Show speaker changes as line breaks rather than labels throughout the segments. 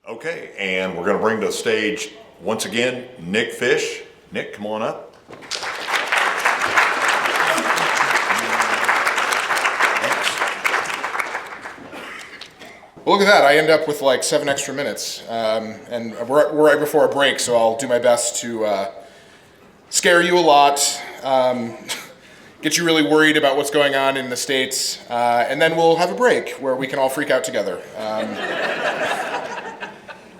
Okay, and we're going to bring to the stage once again Nick Fish. Nick, come on up.
Well, look at that. I end up with like 7 extra minutes, and we're right before a break, so I'll do my best to scare you a lot, get you really worried about what's going on in the States, and then we'll have a break where we can all freak out together.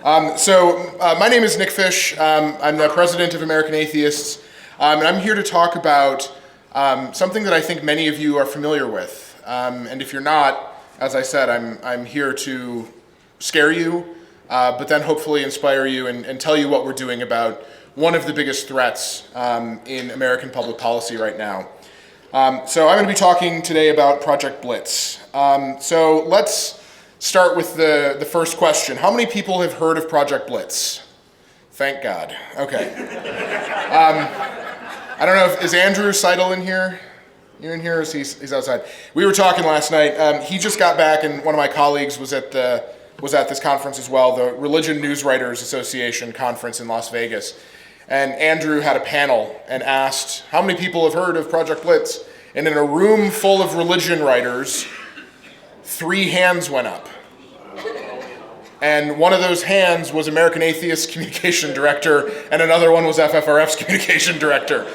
My name is Nick Fish. I'm the president of American Atheists, and I'm here to talk about something that I think many of you are familiar with. And if you're not, as I said, I'm here to scare you, but then hopefully inspire you and tell you what we're doing about one of the biggest threats in American public policy right now. So I'm going to be talking today about Project Blitz. So let's start with the first question. How many people have heard of Project Blitz? Thank God. Okay. I don't know if, is Andrew Seidel in here? You in here? Or is he's outside? We were talking last night. He just got back, and one of my colleagues was at this conference as well, the Religion News Writers Association conference in Las Vegas. And Andrew had a panel and asked, how many people have heard of Project Blitz? And in a room full of religion writers, 3 hands went up. And one of those hands was American Atheist Communication Director, and another one was FFRF's Communication Director.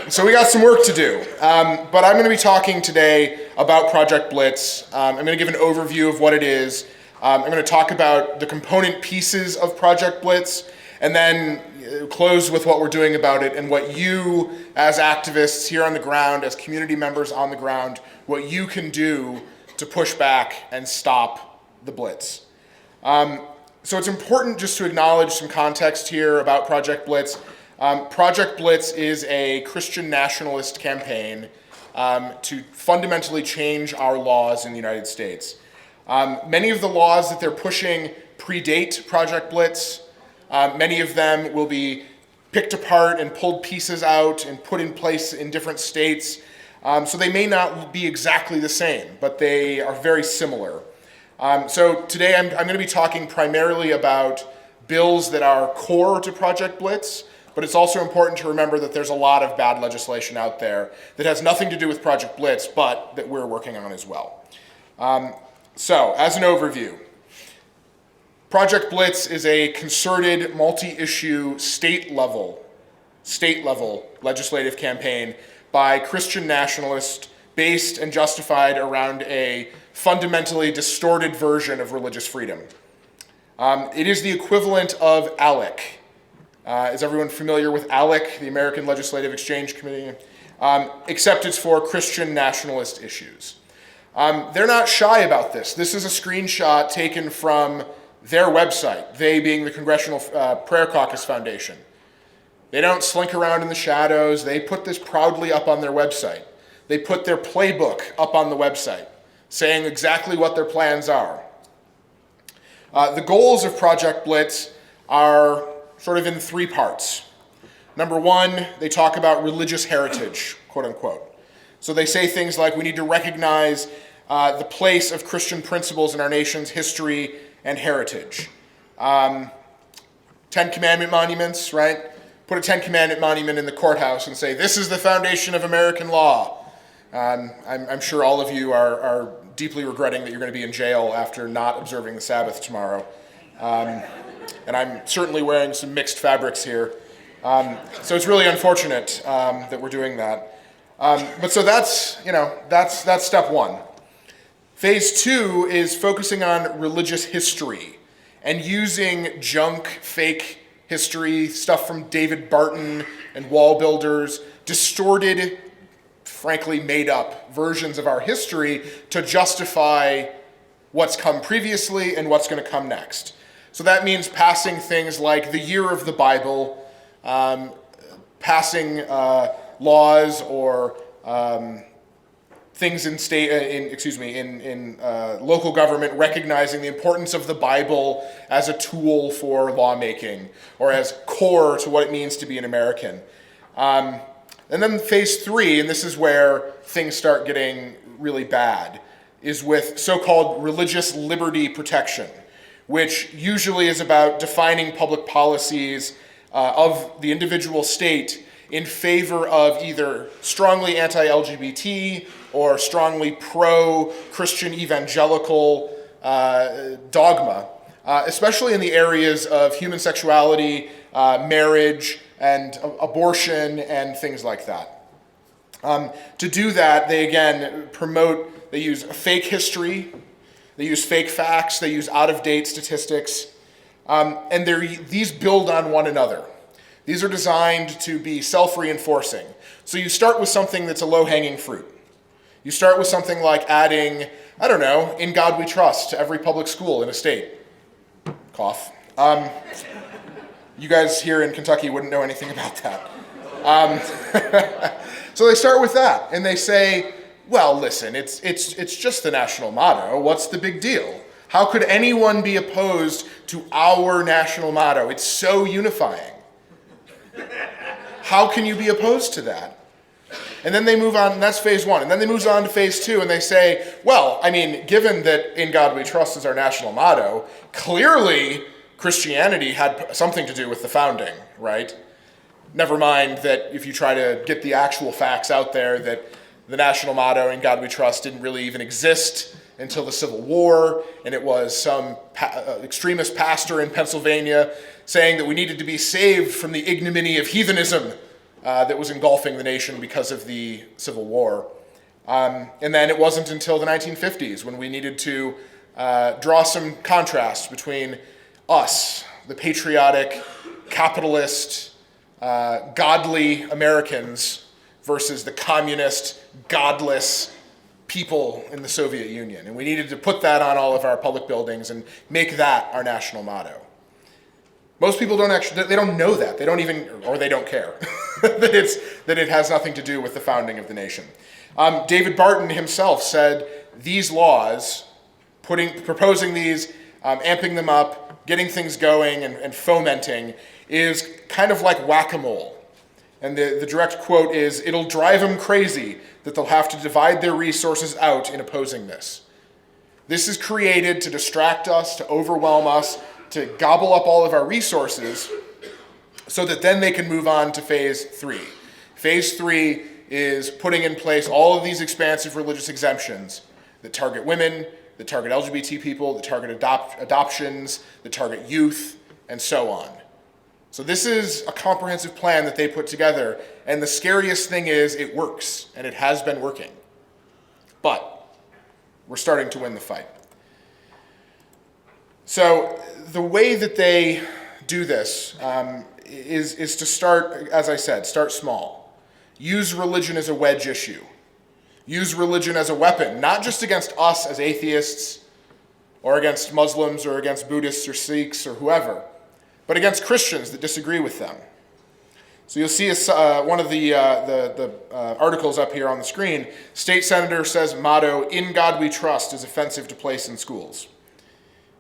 So we got some work to do. But I'm going to be talking today about Project Blitz. I'm going to give an overview of what it is. I'm going to talk about the component pieces of Project Blitz, and then close with what we're doing about it and what you, as activists here on the ground, as community members on the ground, what you can do to push back and stop the Blitz. So it's important just to acknowledge some context here about Project Blitz. Project Blitz is a Christian nationalist campaign to fundamentally change our laws in the United States. Many of the laws that they're pushing predate Project Blitz. Many of them will be picked apart and pulled pieces out and put in place in different states. So they may not be exactly the same, but they are very similar. So today I'm going to be talking primarily about bills that are core to Project Blitz, but it's also important to remember that there's a lot of bad legislation out there that has nothing to do with Project Blitz, but that we're working on as well. So as an overview, Project Blitz is a concerted, multi-issue, state-level legislative campaign by Christian nationalists based and justified around a fundamentally distorted version of religious freedom. It is the equivalent of ALEC. Is everyone familiar with ALEC, the American Legislative Exchange Committee? Except it's for Christian nationalist issues. They're not shy about this. This is a screenshot taken from their website, they being the Congressional Prayer Caucus Foundation. They don't slink around in the shadows. They put this proudly up on their website. They put their playbook up on the website, saying exactly what their plans are. The goals of Project Blitz are sort of in 3 parts. Number 1, they talk about religious heritage, quote unquote. So they say things like we need to recognize the place of Christian principles in our nation's history and heritage. 10 Commandment monuments, right? Put a 10 Commandment monument in the courthouse and say, this is the foundation of American law. I'm sure all of you are deeply regretting that you're going to be in jail after not observing the Sabbath tomorrow. And I'm certainly wearing some mixed fabrics here. So it's really unfortunate that we're doing that. But so that's step 1. Phase 2 is focusing on religious history and using junk, fake history, stuff from David Barton and wall builders, distorted, frankly made up versions of our history to justify what's come previously and what's going to come next. So that means passing things like the year of the Bible, passing laws or things in local government recognizing the importance of the Bible as a tool for lawmaking or as core to what it means to be an American. And then phase 3, and this is where things start getting really bad, is with so-called religious liberty protection, which usually is about defining public policies of the individual state in favor of either strongly anti-LGBT or strongly pro-Christian evangelical dogma, especially in the areas of human sexuality, marriage, and abortion, and things like that. To do that, they again they use fake history, they use fake facts, they use out-of-date statistics, and these build on one another. These are designed to be self-reinforcing. So you start with something that's a low-hanging fruit. You start with something like adding, I don't know, "In God We Trust" to every public school in a state. Cough. You guys here in Kentucky wouldn't know anything about that. So they start with that, and they say, well, listen, it's just the national motto. What's the big deal? How could anyone be opposed to our national motto? It's so unifying. How can you be opposed to that? And then they move on, and that's phase one. And then they move on to phase two, and they say, well, I mean, given that "In God We Trust" is our national motto, clearly Christianity had something to do with the founding, right? Never mind that if you try to get the actual facts out there, that the national motto, "In God We Trust," didn't really even exist until the Civil War, and it was some extremist pastor in Pennsylvania saying that we needed to be saved from the ignominy of heathenism that was engulfing the nation because of the Civil War. And then it wasn't until the 1950s when we needed to draw some contrast between us, the patriotic, capitalist, godly Americans, versus the communist, godless people in the Soviet Union. And we needed to put that on all of our public buildings and make that our national motto. Most people they don't know that. They don't even, or they don't care that it has nothing to do with the founding of the nation. David Barton himself said these laws, proposing these, amping them up, getting things going and fomenting, is kind of like whack-a-mole. And the direct quote is, "It'll drive them crazy that they'll have to divide their resources out in opposing this. This is created to distract us, to overwhelm us, to gobble up all of our resources, so that then they can move on to phase three. Phase three is putting in place all of these expansive religious exemptions that target women, that target LGBT people, that target adoptions, that target youth, and so on. So this is a comprehensive plan that they put together, and the scariest thing is it works, and it has been working. But we're starting to win the fight. So the way that they do this is to start, as I said, start small. Use religion as a wedge issue. Use religion as a weapon, not just against us as atheists, or against Muslims, or against Buddhists, or Sikhs, or whoever, but against Christians that disagree with them. So you'll see one of the articles up here on the screen. State senator says motto, "In God We Trust," is offensive to place in schools.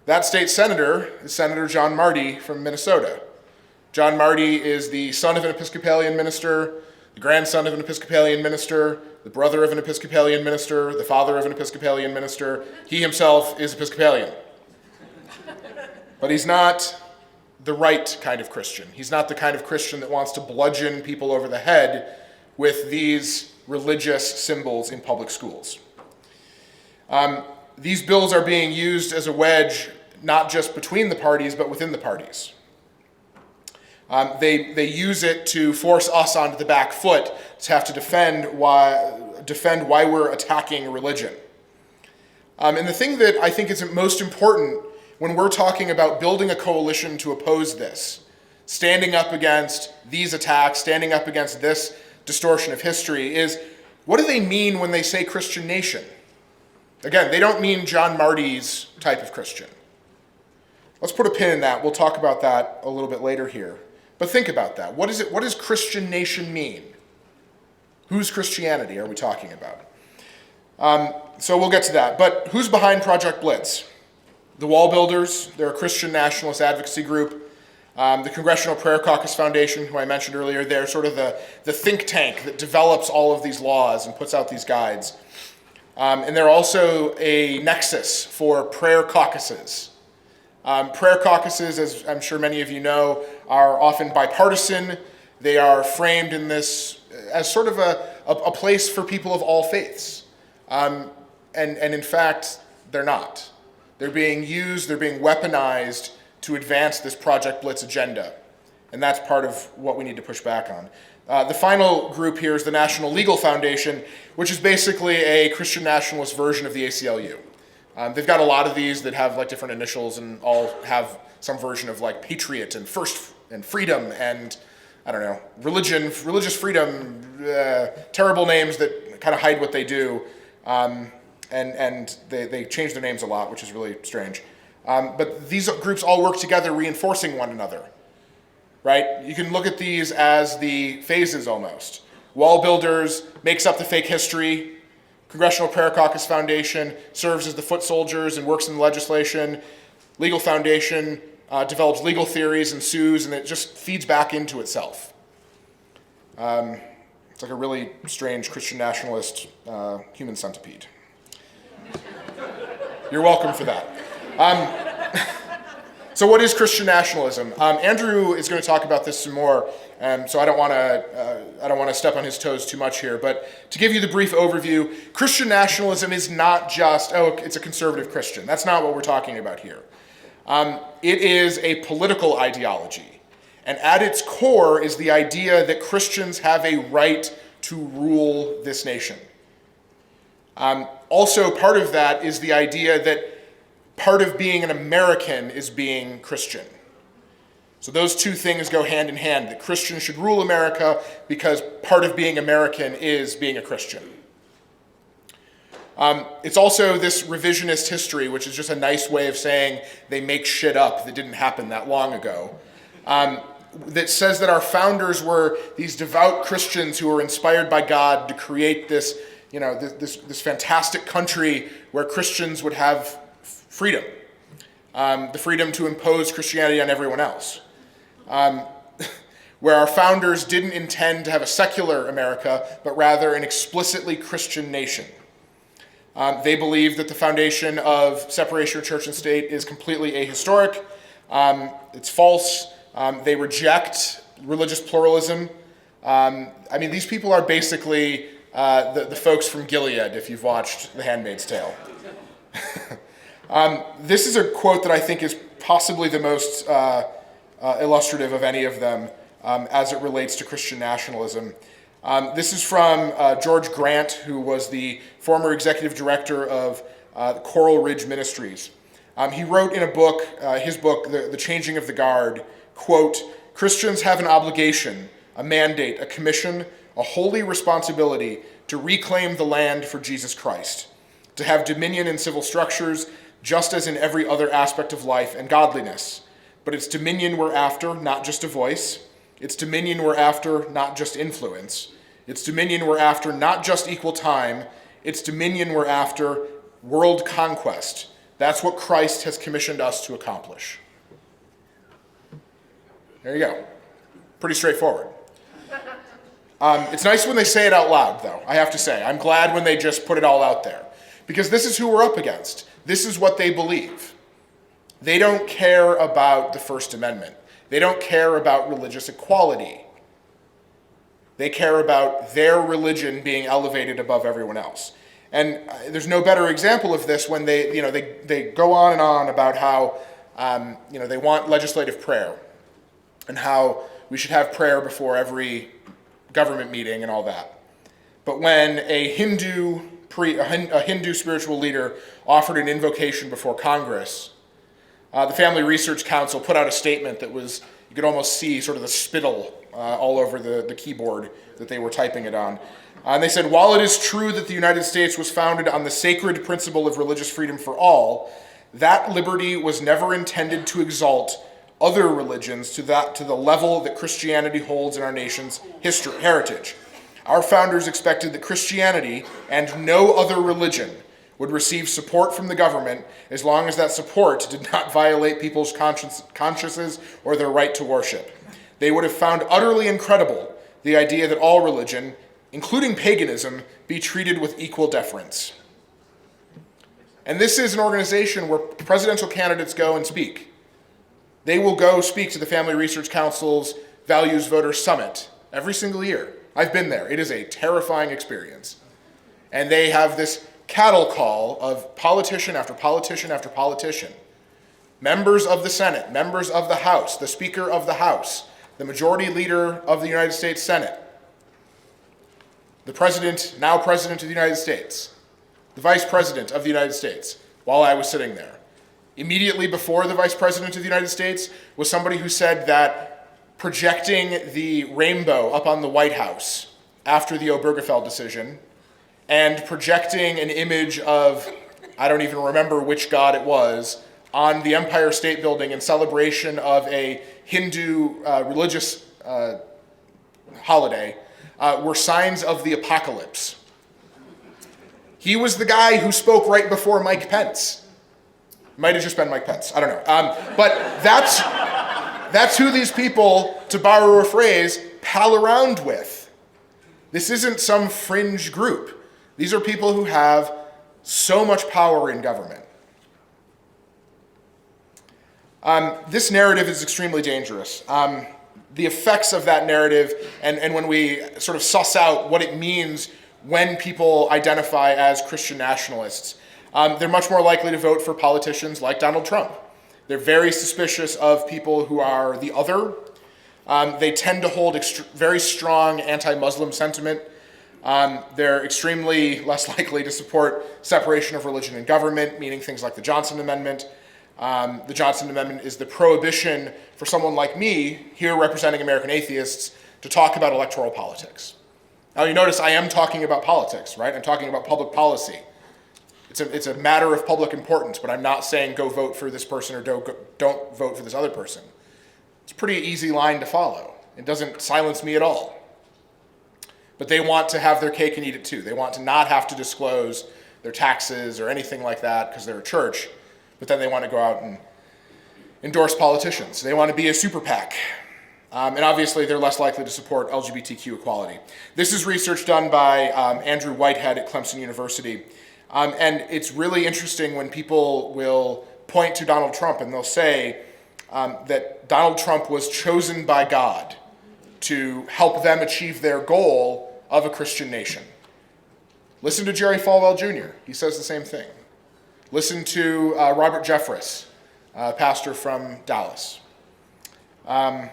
That state senator is Senator John Marty from Minnesota. John Marty is the son of an Episcopalian minister, the grandson of an Episcopalian minister, the brother of an Episcopalian minister, the father of an Episcopalian minister. He himself is Episcopalian. But he's not the right kind of Christian. He's not the kind of Christian that wants to bludgeon people over the head with these religious symbols in public schools. These bills are being used as a wedge, not just between the parties, but within the parties. They use it to force us onto the back foot to have to defend why we're attacking religion. And the thing that I think is most important when we're talking about building a coalition to oppose this, standing up against these attacks, standing up against this distortion of history, is what do they mean when they say Christian nation? Again, they don't mean John Marty's type of Christian. Let's put a pin in that. We'll talk about that a little bit later here. But think about that. What does Christian nation mean? Whose Christianity are we talking about? So we'll get to that. But who's behind Project Blitz? The Wall Builders, they're a Christian nationalist advocacy group. The Congressional Prayer Caucus Foundation, who I mentioned earlier, they're sort of the think tank that develops all of these laws and puts out these guides. And they're also a nexus for prayer caucuses. Prayer caucuses, as I'm sure many of you know, are often bipartisan. They are framed in this as sort of a place for people of all faiths. And in fact, they're not. They're being used, they're being weaponized to advance this Project Blitz agenda. And that's part of what we need to push back on. The final group here is the National Legal Foundation, which is basically a Christian nationalist version of the ACLU. They've got a lot of these that have like different initials and all have some version of like patriot and first and freedom and I don't know, religion, religious freedom, terrible names that kind of hide what they do. And they change their names a lot, which is really strange. But these groups all work together, reinforcing one another, right? You can look at these as the phases almost. Wall Builders makes up the fake history. Congressional Prayer Caucus Foundation serves as the foot soldiers and works in the legislation. Legal Foundation develops legal theories and sues, and it just feeds back into itself. It's like a really strange Christian nationalist human centipede. You're welcome for that. So what is Christian nationalism? Andrew is going to talk about this some more, so I don't want to step on his toes too much here. But to give you the brief overview, Christian nationalism is not just, it's a conservative Christian. That's not what we're talking about here. It is a political ideology, and at its core is the idea that Christians have a right to rule this nation. Also, part of that is the idea that part of being an American is being Christian. So those two things go hand in hand, that Christians should rule America because part of being American is being a Christian. It's also this revisionist history, which is just a nice way of saying they make shit up that didn't happen that long ago, that says that our founders were these devout Christians who were inspired by God to create this, this fantastic country where Christians would have freedom, the freedom to impose Christianity on everyone else, where our founders didn't intend to have a secular America, but rather an explicitly Christian nation. They believe that the foundation of separation of church and state is completely ahistoric. It's false. They reject religious pluralism. These people are basically the folks from Gilead, if you've watched The Handmaid's Tale. This is a quote that I think is possibly the most illustrative of any of them as it relates to Christian nationalism. This is from George Grant, who was the former executive director of Coral Ridge Ministries. He wrote in a book, his book, The Changing of the Guard, quote, "Christians have an obligation, a mandate, a commission, a holy responsibility to reclaim the land for Jesus Christ, to have dominion in civil structures, just as in every other aspect of life and godliness. But it's dominion we're after, not just a voice. It's dominion we're after, not just influence. It's dominion we're after, not just equal time. It's dominion we're after, world conquest. That's what Christ has commissioned us to accomplish." There you go. Pretty straightforward. It's nice when they say it out loud, though, I have to say. I'm glad when they just put it all out there. Because this is who we're up against. This is what they believe. They don't care about the First Amendment. They don't care about religious equality. They care about their religion being elevated above everyone else. And there's no better example of this when they go on and on about how they want legislative prayer and how we should have prayer before every government meeting and all that. But when a Hindu spiritual leader offered an invocation before Congress, the Family Research Council put out a statement that was, you could almost see sort of the spittle all over the keyboard that they were typing it on. And they said, "While it is true that the United States was founded on the sacred principle of religious freedom for all, that liberty was never intended to exalt other religions to the level that Christianity holds in our nation's heritage. Our founders expected that Christianity and no other religion would receive support from the government as long as that support did not violate people's consciences or their right to worship. They would have found utterly incredible the idea that all religion, including paganism, be treated with equal deference." And this is an organization where presidential candidates go and speak. They will go speak to the Family Research Council's Values Voter Summit every single year. I've been there. It is a terrifying experience. And they have this cattle call of politician after politician after politician. Members of the Senate, members of the House, the Speaker of the House, the Majority Leader of the United States Senate, the President, now President of the United States, the Vice President of the United States, while I was sitting there. Immediately before the Vice President of the United States was somebody who said that projecting the rainbow up on the White House after the Obergefell decision and projecting an image of, I don't even remember which god it was, on the Empire State Building in celebration of a Hindu religious holiday were signs of the apocalypse. He was the guy who spoke right before Mike Pence. Might have just been Mike Pence, I don't know. But that's who these people, to borrow a phrase, pal around with. This isn't some fringe group. These are people who have so much power in government. This narrative is extremely dangerous. The effects of that narrative, and when we sort of suss out what it means when people identify as Christian nationalists, they're much more likely to vote for politicians like Donald Trump. They're very suspicious of people who are the other. They tend to hold very strong anti-Muslim sentiment. They're extremely less likely to support separation of religion and government, meaning things like the Johnson Amendment. The Johnson Amendment is the prohibition for someone like me, here representing American atheists, to talk about electoral politics. Now you notice I am talking about politics, right? I'm talking about public policy. It's a matter of public importance, but I'm not saying go vote for this person or don't vote for this other person. It's a pretty easy line to follow. It doesn't silence me at all. But they want to have their cake and eat it too. They want to not have to disclose their taxes or anything like that because they're a church, but then they want to go out and endorse politicians. They want to be a super PAC. And obviously they're less likely to support LGBTQ equality. This is research done by Andrew Whitehead at Clemson University. And it's really interesting when people will point to Donald Trump and they'll say that Donald Trump was chosen by God to help them achieve their goal of a Christian nation. Listen to Jerry Falwell Jr. He says the same thing. Listen to Robert Jeffress, pastor from Dallas. And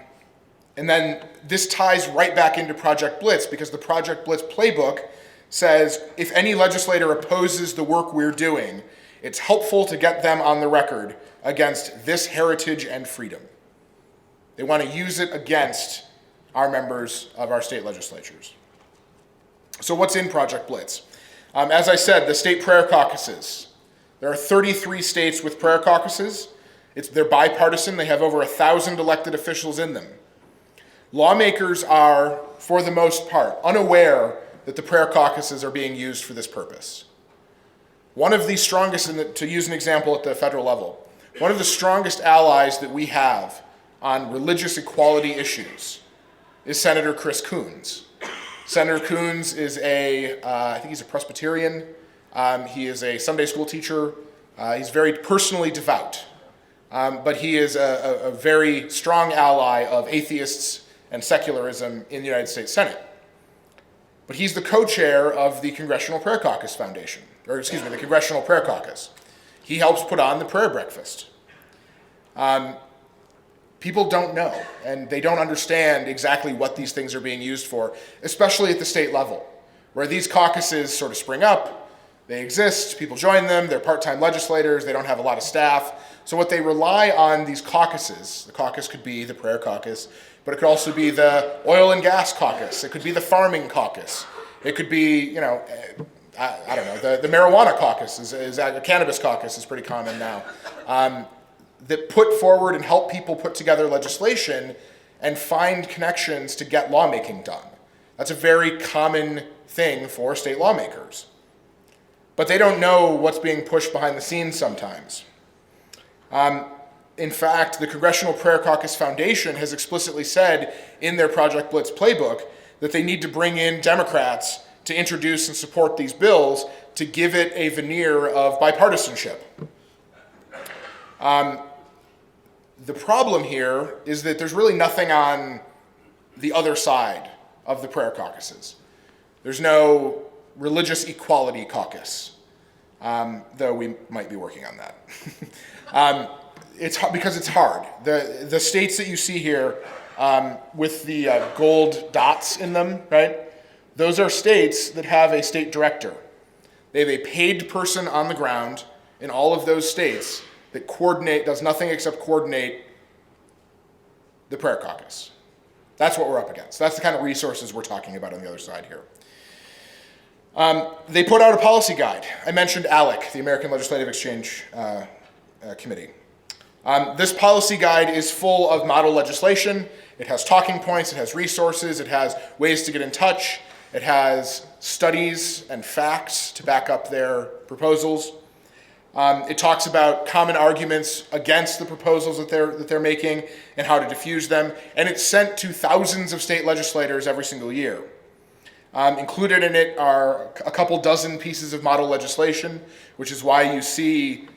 then this ties right back into Project Blitz, because the Project Blitz playbook says if any legislator opposes the work we're doing, it's helpful to get them on the record against this heritage and freedom. They want to use it against our members of our state legislatures. So what's in Project Blitz? As I said, the state prayer caucuses. There are 33 states with prayer caucuses. They're bipartisan. They have over 1,000 elected officials in them. Lawmakers are, for the most part, unaware that the prayer caucuses are being used for this purpose. One of the strongest, to use an example at the federal level, one of the strongest allies that we have on religious equality issues is Senator Chris Coons. Senator Coons is I think he's a Presbyterian. He is a Sunday school teacher. He's very personally devout. But he is a very strong ally of atheists and secularism in the United States Senate. But he's the co-chair of the Congressional Prayer Caucus Foundation, the Congressional Prayer Caucus. He helps put on the prayer breakfast. People don't know, and they don't understand exactly what these things are being used for, especially at the state level, where these caucuses sort of spring up, they exist, people join them, they're part-time legislators, they don't have a lot of staff. So what they rely on these caucuses, the caucus could be the prayer caucus, but it could also be the oil and gas caucus, it could be the farming caucus, it could be, I don't know, the marijuana caucus, the cannabis caucus is pretty common now, that put forward and help people put together legislation and find connections to get lawmaking done. That's a very common thing for state lawmakers. But they don't know what's being pushed behind the scenes sometimes. In fact, the Congressional Prayer Caucus Foundation has explicitly said in their Project Blitz playbook that they need to bring in Democrats to introduce and support these bills to give it a veneer of bipartisanship. The problem here is that there's really nothing on the other side of the prayer caucuses. There's no religious equality caucus, though we might be working on that. It's because it's hard. The states that you see here with the gold dots in them, right? Those are states that have a state director. They have a paid person on the ground in all of those states that does nothing except coordinate the prayer caucus. That's what we're up against. That's the kind of resources we're talking about on the other side here. They put out a policy guide. I mentioned ALEC, the American Legislative Exchange Committee. This policy guide is full of model legislation. It has talking points, it has resources, it has ways to get in touch, it has studies and facts to back up their proposals. It talks about common arguments against the proposals that they're making and how to diffuse them, and it's sent to thousands of state legislators every single year. Included in it are a couple dozen pieces of model legislation, which is why you see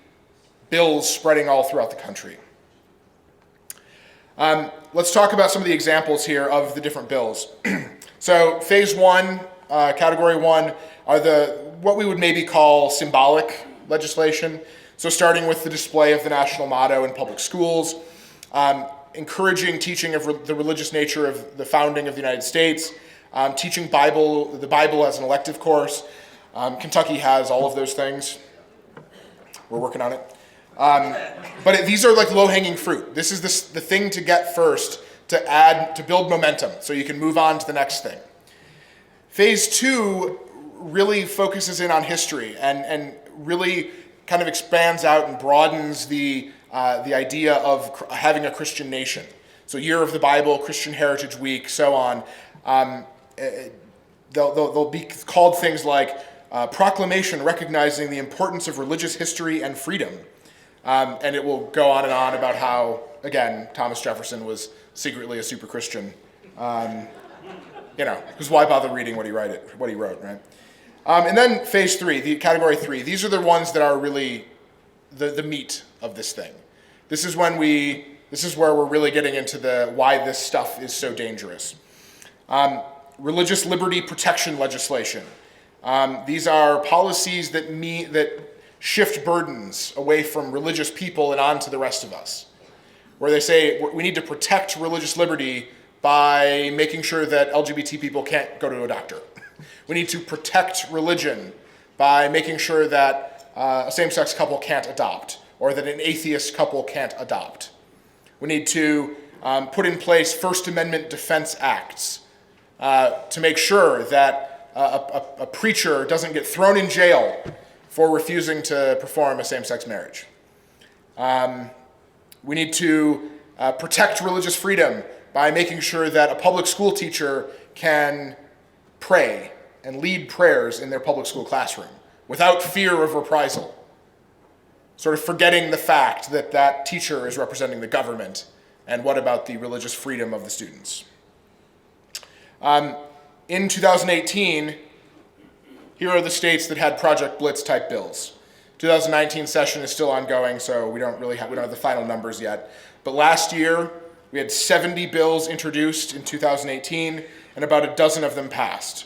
bills spreading all throughout the country. Let's talk about some of the examples here of the different bills. So phase one, category one, are what we would maybe call symbolic legislation. So starting with the display of the national motto in public schools, encouraging teaching of the religious nature of the founding of the United States, teaching the Bible as an elective course. Kentucky has all of those things. We're working on it. But these are like low-hanging fruit. This is the thing to get first to build momentum so you can move on to the next thing. Phase two really focuses in on history and really kind of expands out and broadens the idea of having a Christian nation. So Year of the Bible, Christian Heritage Week, so on. They'll be called things like proclamation recognizing the importance of religious history and freedom. And it will go on and on about how, again, Thomas Jefferson was secretly a super Christian. Because why bother reading what he wrote, right? And then phase three, the category three, these are the ones that are really the meat of this thing. This is where we're really getting into why this stuff is so dangerous. Religious liberty protection legislation. These are policies that shift burdens away from religious people and onto the rest of us, where they say we need to protect religious liberty by making sure that LGBT people can't go to a doctor. We need to protect religion by making sure that a same-sex couple can't adopt, or that an atheist couple can't adopt. We need to put in place First Amendment defense acts to make sure that a preacher doesn't get thrown in jail for refusing to perform a same-sex marriage. We need to protect religious freedom by making sure that a public school teacher can pray and lead prayers in their public school classroom without fear of reprisal, sort of forgetting the fact that that teacher is representing the government, and what about the religious freedom of the students. In 2018, here are the states that had Project Blitz type bills. 2019 session is still ongoing, so we don't have the final numbers yet. But last year, we had 70 bills introduced in 2018, and about a dozen of them passed.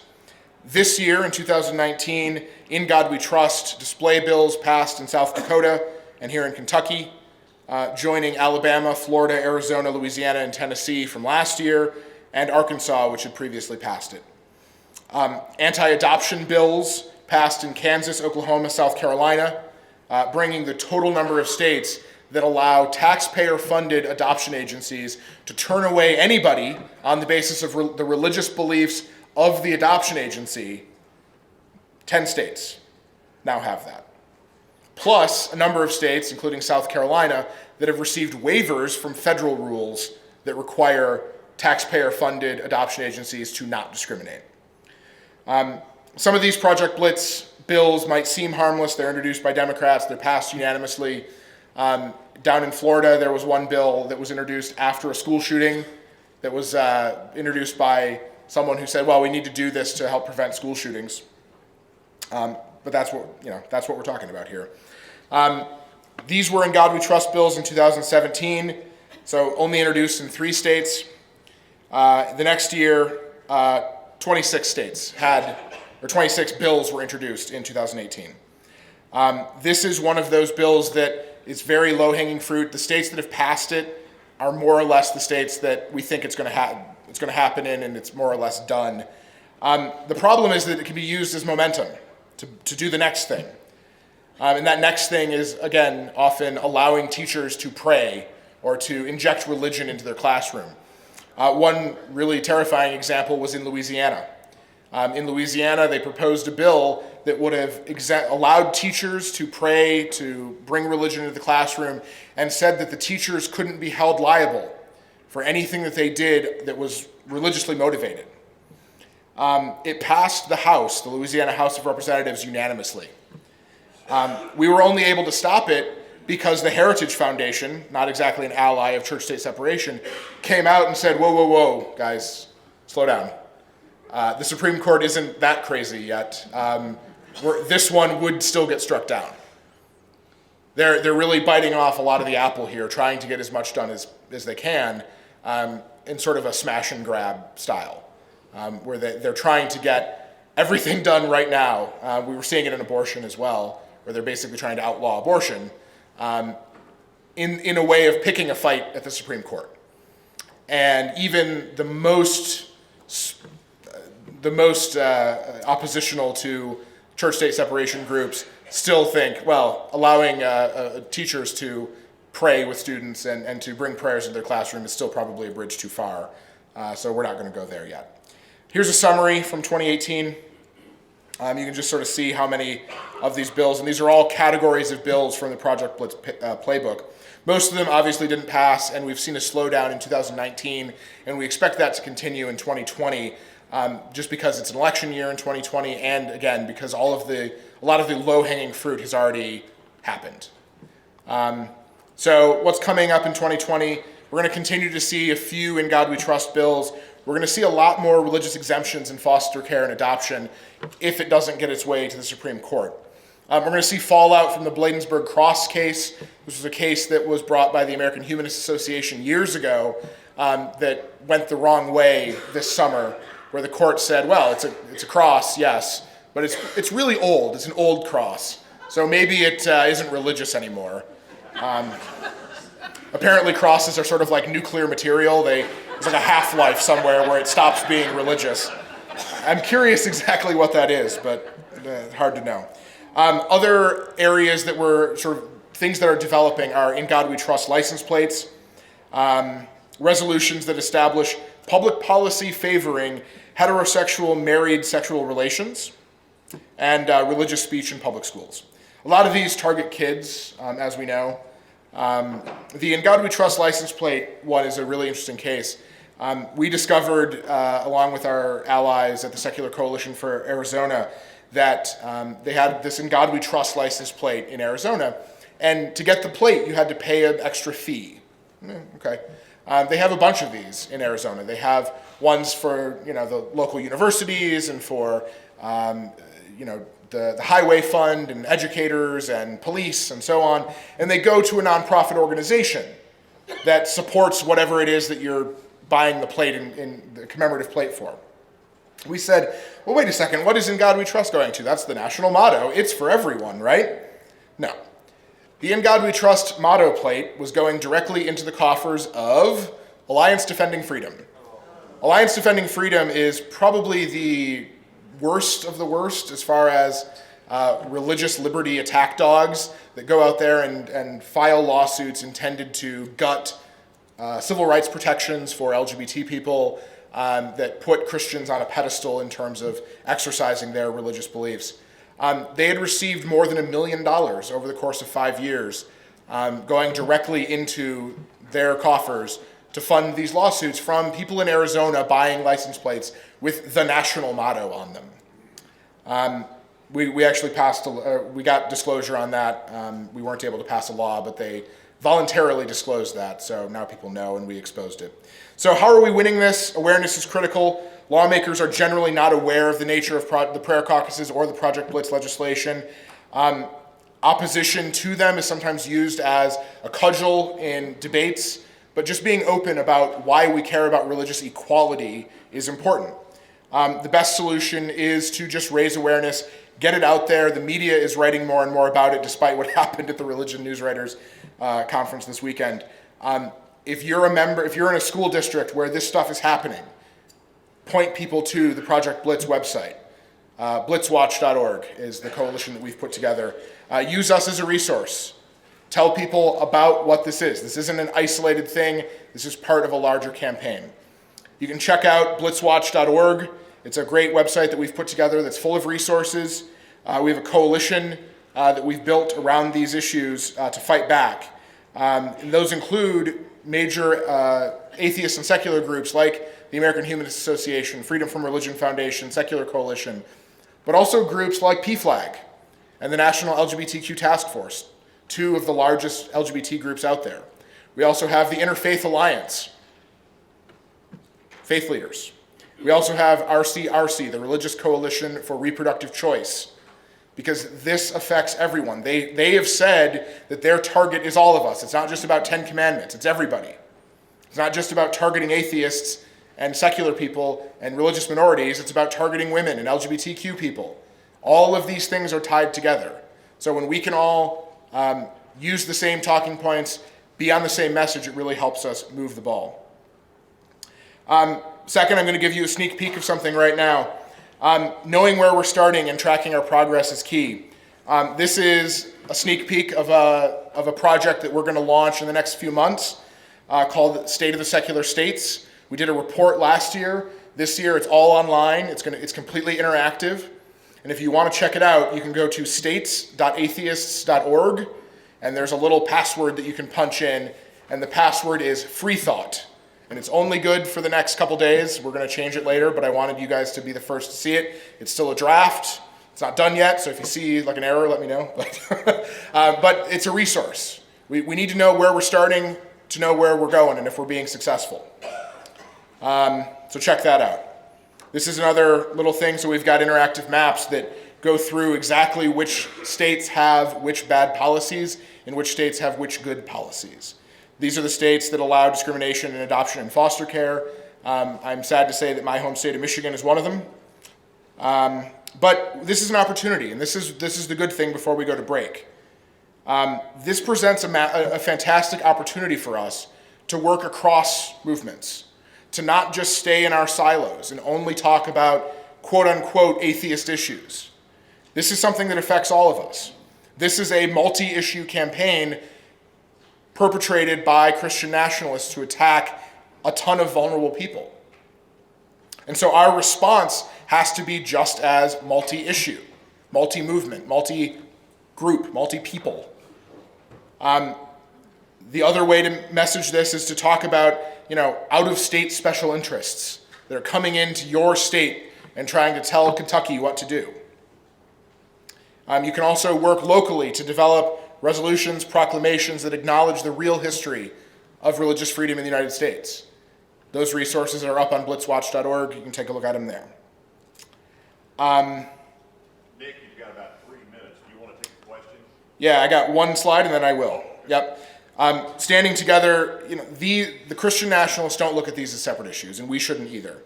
This year, in 2019, In God We Trust display bills passed in South Dakota and here in Kentucky, joining Alabama, Florida, Arizona, Louisiana, and Tennessee from last year, and Arkansas, which had previously passed it. Anti-adoption bills passed in Kansas, Oklahoma, South Carolina, bringing the total number of states that allow taxpayer-funded adoption agencies to turn away anybody on the basis of the religious beliefs of the adoption agency. 10 states now have that. Plus a number of states, including South Carolina, that have received waivers from federal rules that require taxpayer-funded adoption agencies to not discriminate. Some of these Project Blitz bills might seem harmless. They're introduced by Democrats. They're passed unanimously. Down in Florida, there was one bill that was introduced after a school shooting that was introduced by someone who said, well, we need to do this to help prevent school shootings. But that's what we're talking about here. These were In God We Trust bills in 2017. So only introduced in 3 states. The next year, 26 states had, or 26 bills were introduced in 2018. This is one of those bills that is very low-hanging fruit. The states that have passed it are more or less the states that we think it's going to happen in, and it's more or less done. The problem is that it can be used as momentum to do the next thing. And that next thing is, again, often allowing teachers to pray or to inject religion into their classroom. One really terrifying example was in Louisiana. In Louisiana, they proposed a bill that would have allowed teachers to pray, to bring religion into the classroom, and said that the teachers couldn't be held liable for anything that they did that was religiously motivated. It passed the House, the Louisiana House of Representatives, unanimously. We were only able to stop it because the Heritage Foundation, not exactly an ally of church-state separation, came out and said, whoa, whoa, whoa, guys, slow down. The Supreme Court isn't that crazy yet. This one would still get struck down. They're really biting off a lot of the apple here, trying to get as much done as they can in sort of a smash and grab style, where they're trying to get everything done right now. We were seeing it in abortion as well, where they're basically trying to outlaw abortion in a way of picking a fight at the Supreme Court. And even the most oppositional to church-state separation groups still think, well, allowing teachers to pray with students and to bring prayers into their classroom is still probably a bridge too far. So we're not going to go there yet. Here's a summary from 2018. You can just sort of see how many of these bills, and these are all categories of bills from the Project Blitz playbook. Most of them obviously didn't pass, and we've seen a slowdown in 2019, and we expect that to continue in 2020, just because it's an election year in 2020, and again, because a lot of the low-hanging fruit has already happened. So what's coming up in 2020? We're going to continue to see a few In God We Trust bills. We're going to see a lot more religious exemptions in foster care and adoption if it doesn't get its way to the Supreme Court. We're going to see fallout from the Bladensburg Cross case. This was a case that was brought by the American Humanist Association years ago that went the wrong way this summer, where the court said, well, it's a cross, yes, but it's really old. It's an old cross. So maybe it isn't religious anymore. Apparently crosses are sort of like nuclear material. There's like a half-life somewhere where it stops being religious. I'm curious exactly what that is, but hard to know. Other areas that were sort of things that are developing are In God We Trust license plates, resolutions that establish public policy favoring heterosexual married sexual relations, and religious speech in public schools. A lot of these target kids, as we know. The In God We Trust license plate one is a really interesting case. We discovered, along with our allies at the Secular Coalition for Arizona, that they had this In God We Trust license plate in Arizona, and to get the plate, you had to pay an extra fee. Okay. They have a bunch of these in Arizona. They have ones for the local universities and for the highway fund and educators and police and so on, and they go to a nonprofit organization that supports whatever it is that you're buying the plate in the commemorative plate for. We said, well, wait a second, what is In God We Trust going to? That's the national motto. It's for everyone, right? No. The In God We Trust motto plate was going directly into the coffers of Alliance Defending Freedom. Alliance Defending Freedom is probably the worst of the worst as far as religious liberty attack dogs that go out there and file lawsuits intended to gut civil rights protections for LGBT people, that put Christians on a pedestal in terms of exercising their religious beliefs. They had received more than $1 million over the course of 5 years, going directly into their coffers to fund these lawsuits from people in Arizona buying license plates with the national motto on them. We actually we got disclosure on that. We weren't able to pass a law, but they voluntarily disclosed that, so now people know, and we exposed it. So how are we winning this? Awareness is critical. Lawmakers are generally not aware of the nature of the prayer caucuses or the Project Blitz legislation. Opposition to them is sometimes used as a cudgel in debates. but just being open about why we care about religious equality is important. The best solution is to just raise awareness, get it out there. The media is writing more and more about it, despite what happened at the Religion News Writers conference this weekend. If you're in a school district where this stuff is happening, point people to the Project Blitz website. Blitzwatch.org is the coalition that we've put together. Use us as a resource. Tell people about what this is. This isn't an isolated thing. This is part of a larger campaign. You can check out blitzwatch.org. It's a great website that we've put together that's full of resources. We have a coalition that we've built around these issues to fight back. And those include major atheist and secular groups like the American Humanist Association, Freedom from Religion Foundation, Secular Coalition, but also groups like PFLAG and the National LGBTQ Task Force, two of the largest LGBT groups out there. We also have the Interfaith Alliance, faith leaders. We also have RCRC, the Religious Coalition for Reproductive Choice, because this affects everyone. They have said that their target is all of us. It's not just about 10 Commandments, it's everybody. It's not just about targeting atheists and secular people and religious minorities, it's about targeting women and LGBTQ people. All of these things are tied together. So when we can all use the same talking points, be on the same message, it really helps us move the ball. Second, I'm going to give you a sneak peek of something right now. Knowing where we're starting and tracking our progress is key. This is a sneak peek of a project that we're going to launch in the next few months called State of the Secular States. We did a report last year. This year it's all online. It's completely interactive. And if you want to check it out, you can go to states.atheists.org, and there's a little password that you can punch in, and the password is Freethought. And it's only good for the next couple days. We're going to change it later, but I wanted you guys to be the first to see it. It's still a draft. It's not done yet, so if you see like an error, let me know. But it's a resource. We need to know where we're starting to know where we're going and if we're being successful. So check that out. This is another little thing. So we've got interactive maps that go through exactly which states have which bad policies and which states have which good policies. These are the states that allow discrimination in adoption and foster care. I'm sad to say that my home state of Michigan is one of them. But this is an opportunity, and this is the good thing before we go to break. This presents a fantastic opportunity for us to work across movements, to not just stay in our silos and only talk about quote-unquote atheist issues. This is something that affects all of us. This is a multi-issue campaign perpetrated by Christian nationalists to attack a ton of vulnerable people. And so our response has to be just as multi-issue, multi-movement, multi-group, multi-people. The other way to message this is to talk about, out-of-state special interests that are coming into your state and trying to tell Kentucky what to do. You can also work locally to develop resolutions, proclamations that acknowledge the real history of religious freedom in the United States. Those resources are up on blitzwatch.org. You can take a look at them there.
Nick, you've got about 3 minutes. Do you want to take a question?
Yeah, I got one slide and then I will. Yep. Standing together, the Christian nationalists don't look at these as separate issues, and we shouldn't either.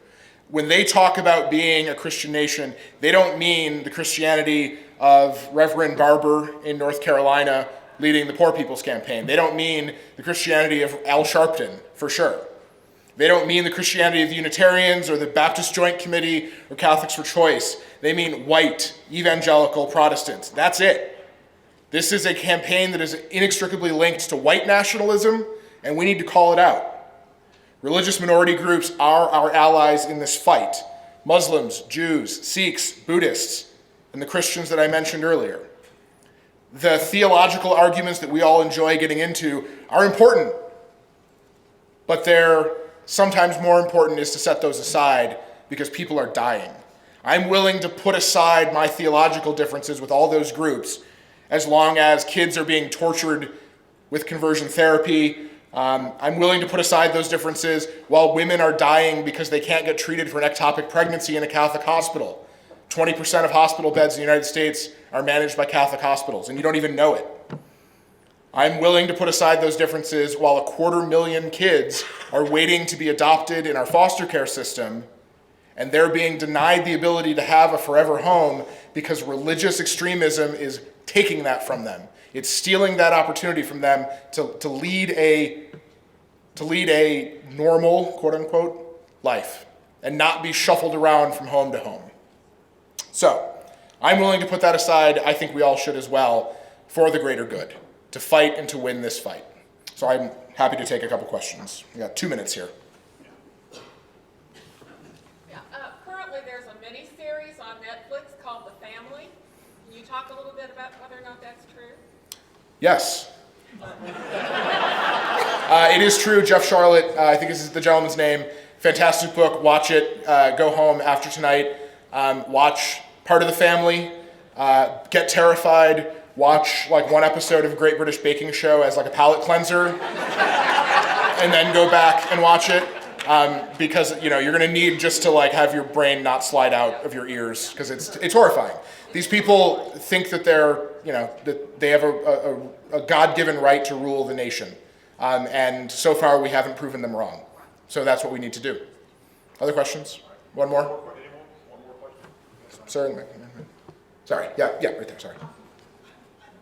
When they talk about being a Christian nation, they don't mean the Christianity of Reverend Barber in North Carolina leading the Poor People's Campaign. They don't mean the Christianity of Al Sharpton, for sure. They don't mean the Christianity of the Unitarians or the Baptist Joint Committee or Catholics for Choice. They mean white, evangelical Protestants. That's it. This is a campaign that is inextricably linked to white nationalism, and we need to call it out. Religious minority groups are our allies in this fight. Muslims, Jews, Sikhs, Buddhists, and the Christians that I mentioned earlier. The theological arguments that we all enjoy getting into are important, but they're sometimes more important is to set those aside because people are dying. I'm willing to put aside my theological differences with all those groups as long as kids are being tortured with conversion therapy. I'm willing to put aside those differences while women are dying because they can't get treated for an ectopic pregnancy in a Catholic hospital. 20% of hospital beds in the United States are managed by Catholic hospitals, and you don't even know it. I'm willing to put aside those differences while 250,000 kids are waiting to be adopted in our foster care system, and they're being denied the ability to have a forever home because religious extremism is taking that from them. It's stealing that opportunity from them to lead a normal, quote unquote, life and not be shuffled around from home to home. So, I'm willing to put that aside. I think we all should as well, for the greater good, to fight and to win this fight. So I'm happy to take a couple questions. We got 2 minutes here.
Yeah, currently there's a mini-series on Netflix called The Family. Can you talk a little bit about whether or not that's true?
Yes. It is true. Jeff Charlotte, I think this is the gentleman's name. Fantastic book. Watch it. Go home after tonight. Watch Part of the Family. Get terrified. Watch like one episode of Great British Baking Show as like a palate cleanser, and then go back and watch it. Because you're going to need just to like have your brain not slide out of your ears, because it's horrifying. These people think that that they have a God-given right to rule the nation, and so far we haven't proven them wrong. So that's what we need to do. Other questions? One more?
One more question?
Sorry. Sorry. Yeah, right there. Sorry.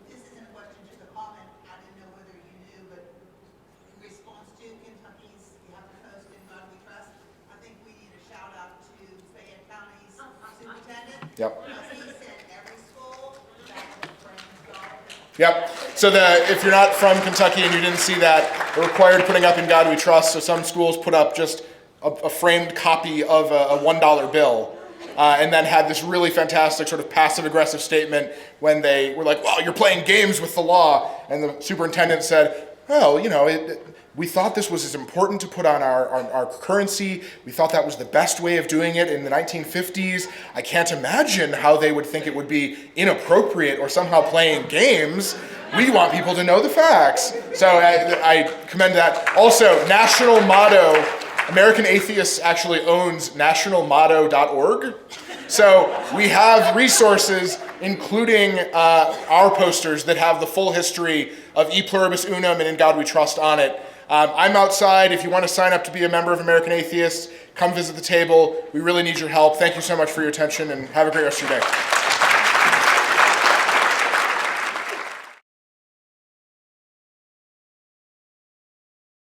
This isn't a question, just a comment. I didn't know whether you knew, but in response to Kentucky's You Have to Post in God We Trust, I think we need a shout out to Fayette County's superintendent.
Yep.
Because he sent every school back to the friend's daughter.
Yep. So if you're not from Kentucky and you didn't see that, we're required putting up In God We Trust. So some schools put up just a framed copy of a $1 bill, and then had this really fantastic sort of passive-aggressive statement when they were like, "Well, you're playing games with the law," and the superintendent said, "Well, we thought this was as important to put on our currency. We thought that was the best way of doing it in the 1950s. I can't imagine how they would think it would be inappropriate or somehow playing games. We want people to know the facts." So I commend that. Also, national motto, American Atheists actually owns nationalmotto.org. So we have resources, including our posters that have the full history of E Pluribus Unum and In God We Trust on it. I'm outside. If you want to sign up to be a member of American Atheists, come visit the table. We really need your help. Thank you so much for your attention, and have a great rest of your day.